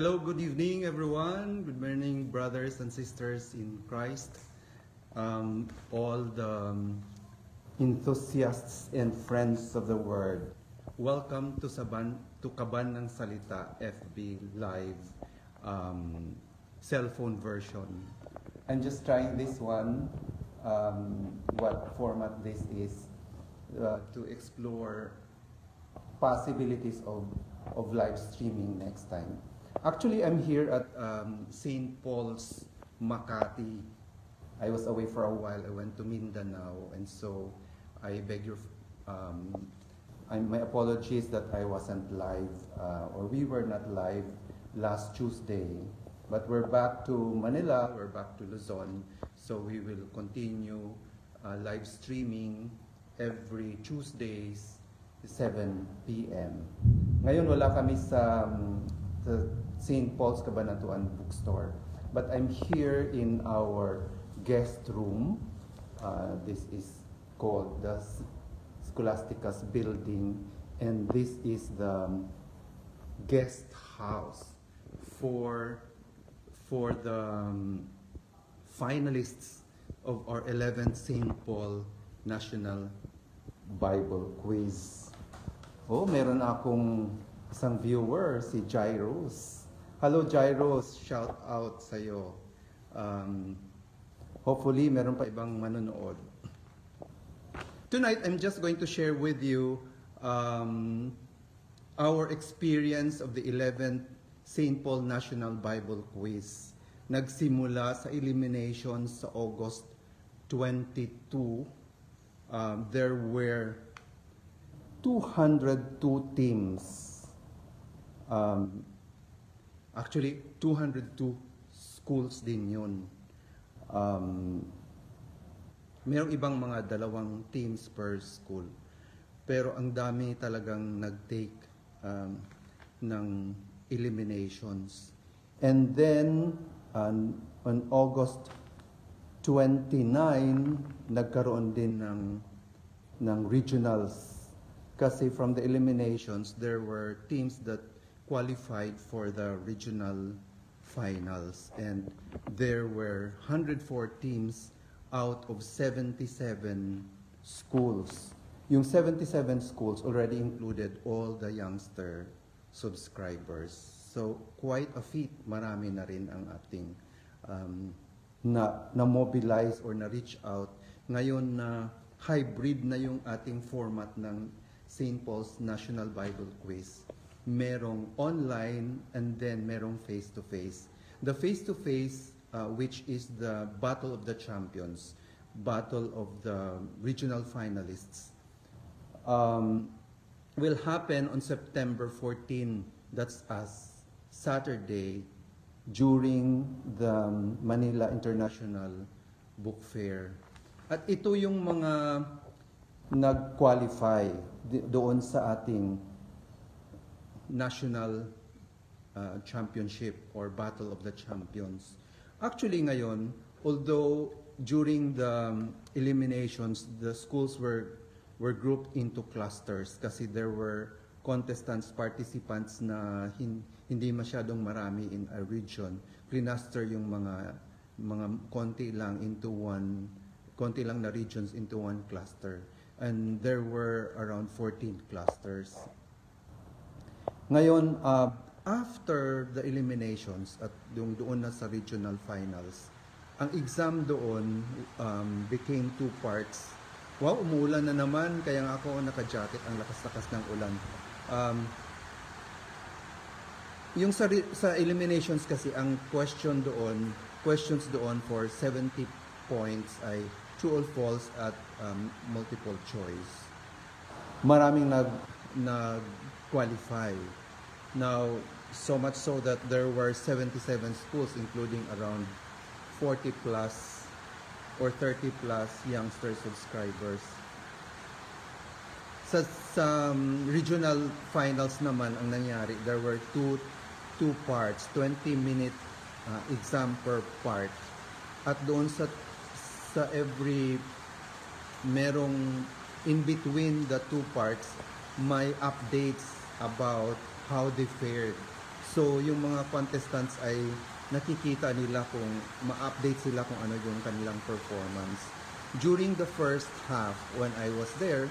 Hello, good evening everyone. Good morning brothers and sisters in Christ. All the enthusiasts and friends of the Word. Welcome to Kaban ng Salita FB Live cell phone version. I'm just trying this one, what format this is, to explore possibilities of live streaming next time. Actually, I'm here at St. Paul's, Makati. I was away for a while. I went to Mindanao, and so I beg your my apologies that I wasn't live, or we were not live last Tuesday. But we're back to Manila, we're back to Luzon, so we will continue live streaming every Tuesdays, 7 p.m. Ngayon wala kami sa St. Paul's Cabanatuan Bookstore, but I'm here in our guest room. This is called the Scholasticus building, and this is the guest house for the finalists of our 11th St. Paul National Bible Quiz. Oh, meron akong isang viewer, si Jairus. Hello Jairus, shout out sa'yo. Hopefully, meron pa ibang manonood. Tonight, I'm just going to share with you our experience of the 11th St. Paul National Bible Quiz. Nagsimula sa eliminations sa August 22. There were 202 teams. Actually, 202 schools din yun. Mayroong ibang mga dalawang teams per school. Pero ang dami talagang nag-take ng eliminations. And then, on August 29, nagkaroon din ng regionals. Kasi from the eliminations, there were teams that qualified for the regional finals. And there were 104 teams out of 77 schools. Yung 77 schools already included all the youngster subscribers. So, quite a feat. Marami na rin ang ating na-mobilize or na-reach out. Ngayon na hybrid na yung ating format ng St. Paul's National Bible Quiz. Merong online and then merong face-to-face. The face-to-face, which is the Battle of the Champions, Battle of the Regional Finalists, will happen on September 14. That's as Saturday during the Manila International Book Fair. At ito yung mga nag-qualify doon sa ating National Championship or Battle of the Champions. Actually ngayon, although during the eliminations, the schools were grouped into clusters kasi there were contestants, participants na hindi masyadong marami in a region. Cluster yung mga konti lang na regions into one cluster. And there were around 14 clusters. Ngayon, after the eliminations at doon na sa regional finals, ang exam doon became 2 parts. Wow, umuulan na naman, kaya nga ako naka-jacket, ang lakas-lakas ng ulan. Yung sa eliminations kasi, ang questions doon for 70 points ay true or false at multiple choice. Maraming nag-qualify. Now, so much so that there were 77 schools, including around 40 plus or 30 plus youngster subscribers. Sa regional finals naman, ang nangyari, there were two parts, 20-minute exam per part. At doon sa every, merong in between the 2 parts, may updates about how they fared. So, yung mga contestants ay nakikita nila kung ma-update sila kung ano yung kanilang performance. During the first half, when I was there,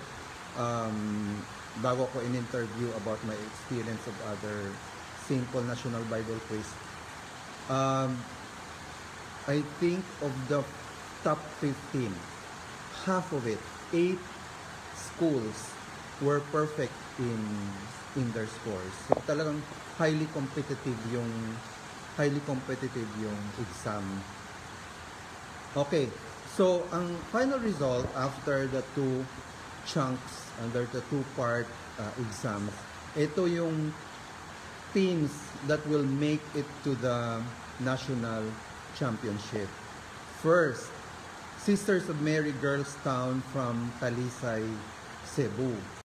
bago ko in-interview about my experience of other St. Paul National Bible Quiz, I think of the top 15, half of it, 8 schools were perfect in their scores. So talagang highly competitive yung exam. Okay. So ang final result after the two chunks, under the two-part exams, ito yung teams that will make it to the national championship. First, Sisters of Mary Girls Town from Talisay, Cebu.